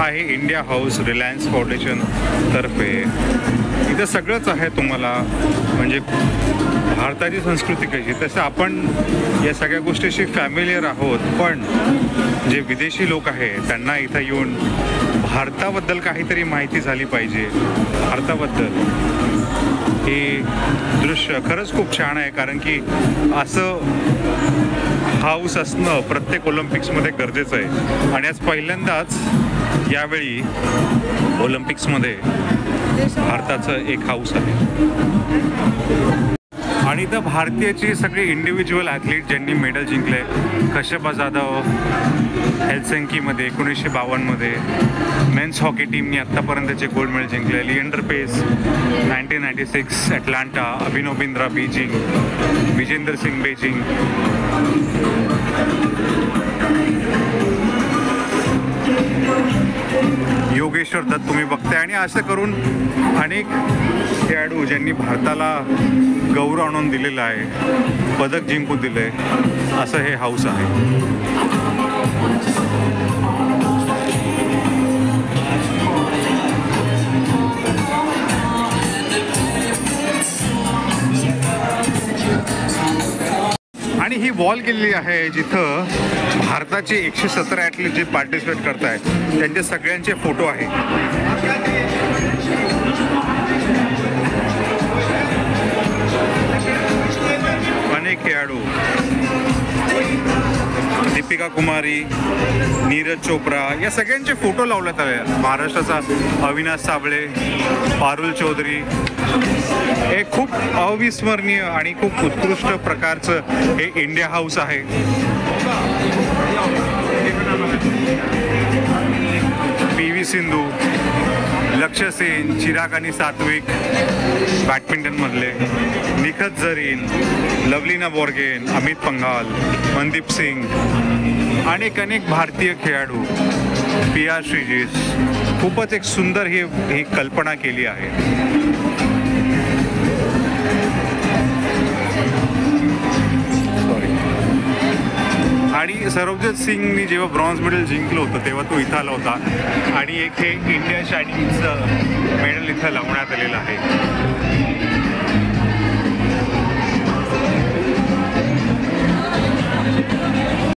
आहे India house Reliance foundation तर्फे. इथं सगळंच आहे तुम्हाला, म्हणजे भारताची संस्कृती कशी, तसं आपण या सगळ्या गोष्टीशी फॅमिलियर आहोत. पण जे विदेशी लोक आहेत त्यांना इथं येऊन भारताबद्दल काहीतरी माहिती झाली पाहिजे. भारताबद्दल हे दृश्य खरंच खूप छान आहे, कारण की असं हाऊस असणं प्रत्येक ऑलिम्पिक्समध्ये गरजेचं आहे. आणि आज पहिल्यांदाच यावेळी ऑलिम्पिक्समध्ये भारताचं एक हाऊस आहे. आणि इथं भारतीयची सगळी इंडिव्हिज्युअल ॲथलीट ज्यांनी मेडल जिंकले, कश्यप जाधव हेल्सिंकीमध्ये 1952मध्ये, मेन्स हॉकी टीमने आत्तापर्यंतचे गोल्ड मेडल जिंकले, लिएंडर पेस 1996 ॲटलांटा, अभिनव बिंद्रा बीजिंग, विजेंदर सिंग बीजिंग, योगेश्वर दत्त तुम्ही बघताय. आणि असं करून अनेक खेळाडू ज्यांनी भारताला गौरव आणून दिलेला आहे, पदक जिंकून दिले, असं हे हाऊस आहे. आणि ही वॉल केलेली आहे जिथं भारताचे 117 ॲथलीट जे पार्टिसिपेट करत आहेत त्यांचे सगळ्यांचे फोटो आहेत. अनेक खेळाडू, दीपिका कुमारी, नीरज चोप्रा, या सगळ्यांचे फोटो लावण्यात आले. महाराष्ट्राचा अविनाश साबळे, पारुल चौधरी, हे खूप अविस्मरणीय आणि खूप उत्कृष्ट प्रकारचं हे इंडिया हाऊस आहे. PV सिंधू, लक्ष्य सेन, चिराग आणि सात्विक बॅडमिंटनमधले, निखत झरीन, लवलीना बोर्गेन, अमित पंघाल, मनदीप सिंग, अनेक भारतीय खेळाडू, PR श्रीजेश. खूपच एक सुंदर ही कल्पना केली आहे. आणि सरबजीत सिंगनी जेव्हा ब्रॉन्झ मेडल जिंकलं होतं तेव्हा तो इथं आला होता. आणि एक हे इंडिया शायनिंगचं मेडल इथं लावण्यात आलेलं आहे.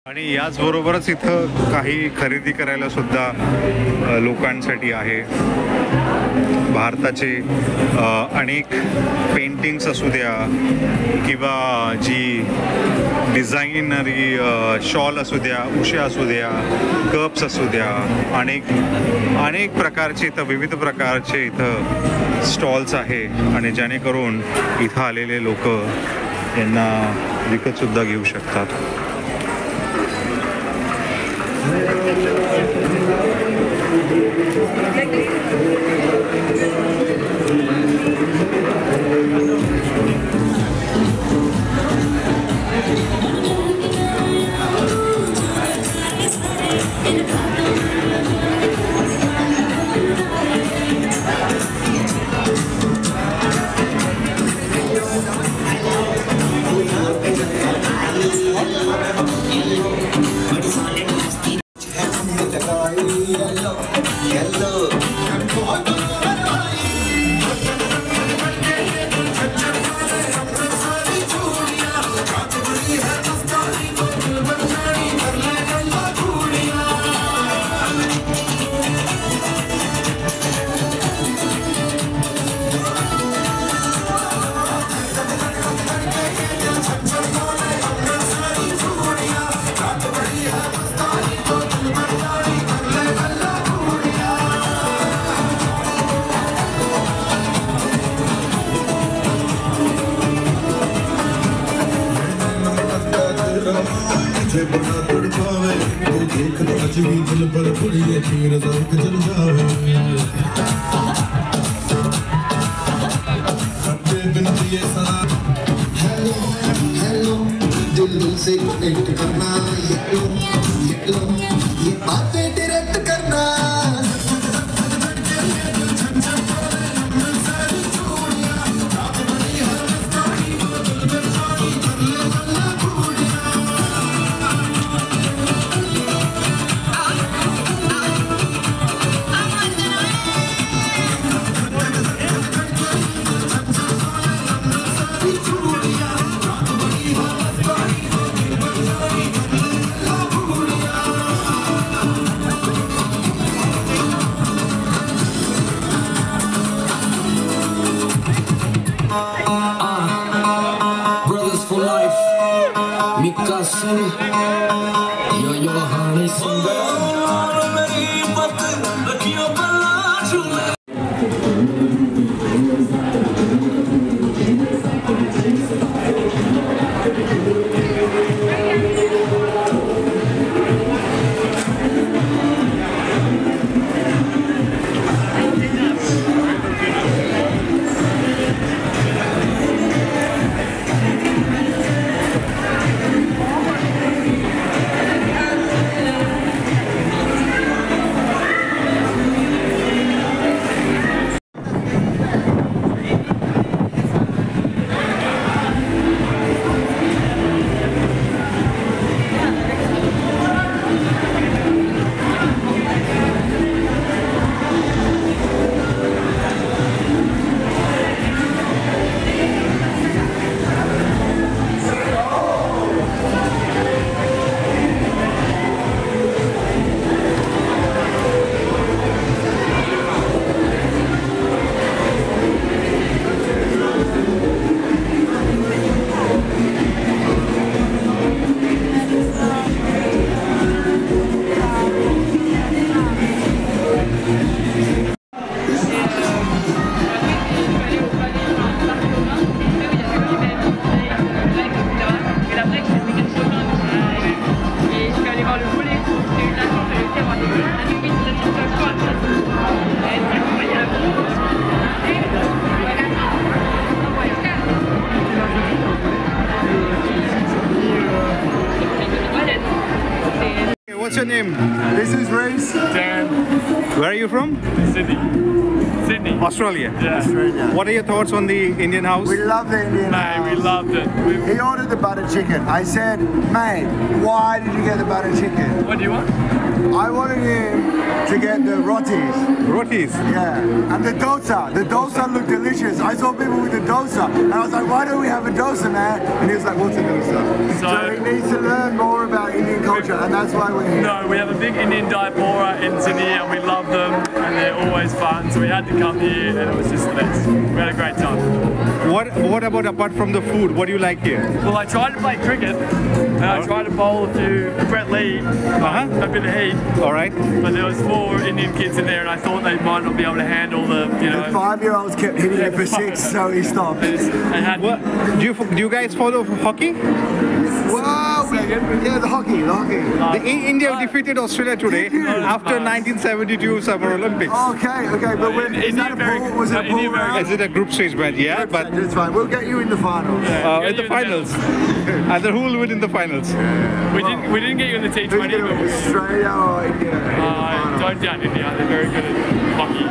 आणि याचबरोबरच इथं काही खरेदी करायला सुद्धा लोकांसाठी आहे. भारताचे अनेक पेंटिंग्स असू द्या किंवा जी डिझायनरी शॉल असू द्या, उश्या असू द्या, कप्स असू द्या, अनेक प्रकारचे इथं विविध प्रकारचे इथं स्टॉल्स आहे. आणि जेणेकरून इथं आलेले लोक यांना विकतसुद्धा घेऊ शकतात. sing. You're honey singer. What's your name? This is Reese. Dan. Where are you from? Sydney. Sydney. Australia. Yeah. Australia. What are your thoughts on the Indian house? We love the Indian Mate, we house. loved it. He ordered the butter chicken. I said, mate, why did you get the butter chicken? What do you want? I wanted him to get the rotis. Rotis. Yeah. And the dosa. The dosa looked delicious. I saw people with the dosa. And I was like, why don't we have a dosa, man? And he was like, what's a dosa? So he needs to learn more about Indian culture. And that's why we're here. No, we have a big Indian diaspora in Sydney and we love them and they're always fun. So we had to come here and it was just the best. We had a great time. What about apart from the food? What do you like here? Well, I tried to play cricket and I tried to bowl a few Brett Lee, a bit of heat. All right. But there was 4 Indian kids in there and I thought they might not be able to handle the, you know. The 5-year-olds kept hitting it for 6, so he stopped. They had, What do you guys follow hockey? Wow. Yeah, the hockey. India defeated Australia today after 1972 Summer Olympics. Okay, but is that a pool? Was it a pool round? Is it a group stage match? Yeah, but It's fine. We'll get you in the finals. in the finals. And then who will win in the finals? we didn't get you in the T20. Who's going to but win, Australia or India? don't doubt India. They're very good at hockey.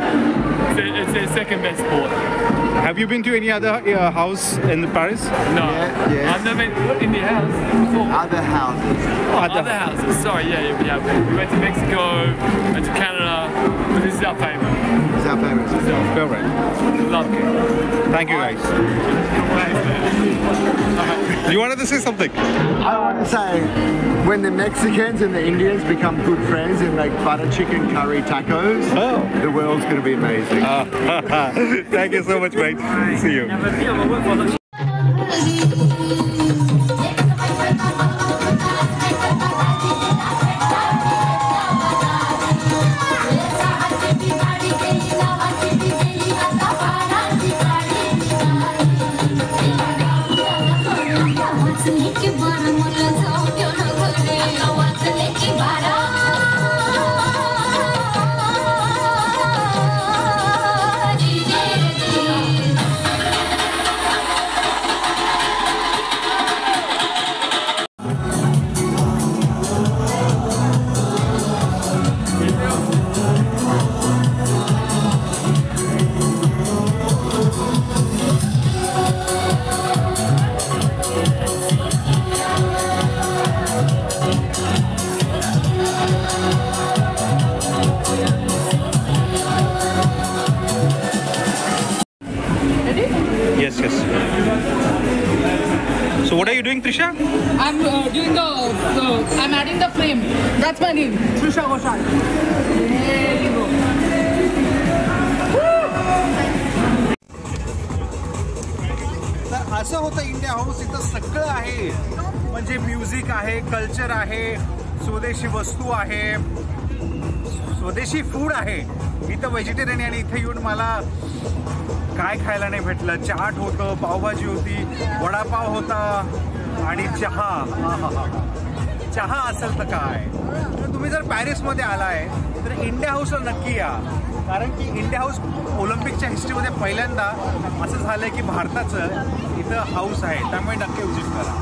It's their second best sport. Have you been to any other house in Paris? No. Yeah. I've never been in the house before. Other houses. Other houses. Sorry, yeah. We went to Mexico, went to Canada, but this is our favourite. It's our favourite. Correct. Love it. Thank you guys. You wanted to say something? I want to say, when the Mexicans and the Indians become good friends and make butter chicken curry tacos, the world's going to be amazing. Thank you so much, mate. See you. Yes. So what are you doing, Trisha? I'm doing I'm adding the frame. That's my name, Trisha Ghoshal. There you go. तर असं होतं India house इथं सगळं आहे म्हणजे music आहे, culture आहे, स्वदेशी वस्तू आहे, स्वदेशी फूड आहे. मी तर व्हेजिटेरियन आहे आणि इथे येऊन मला काय खायला नाही भेटलं. चाट होतं, पावभाजी होती, वडापाव होता आणि चहा. चहा असेल तर काय. तुम्ही जर पॅरिसमध्ये आलाय तर इंडिया हाऊसला नक्की या, कारण की इंडिया हाऊस ऑलिम्पिकच्या हिस्ट्रीमध्ये पहिल्यांदा असं झालं की भारताचं इथं हाऊस आहे, त्यामुळे नक्की विजिट करा.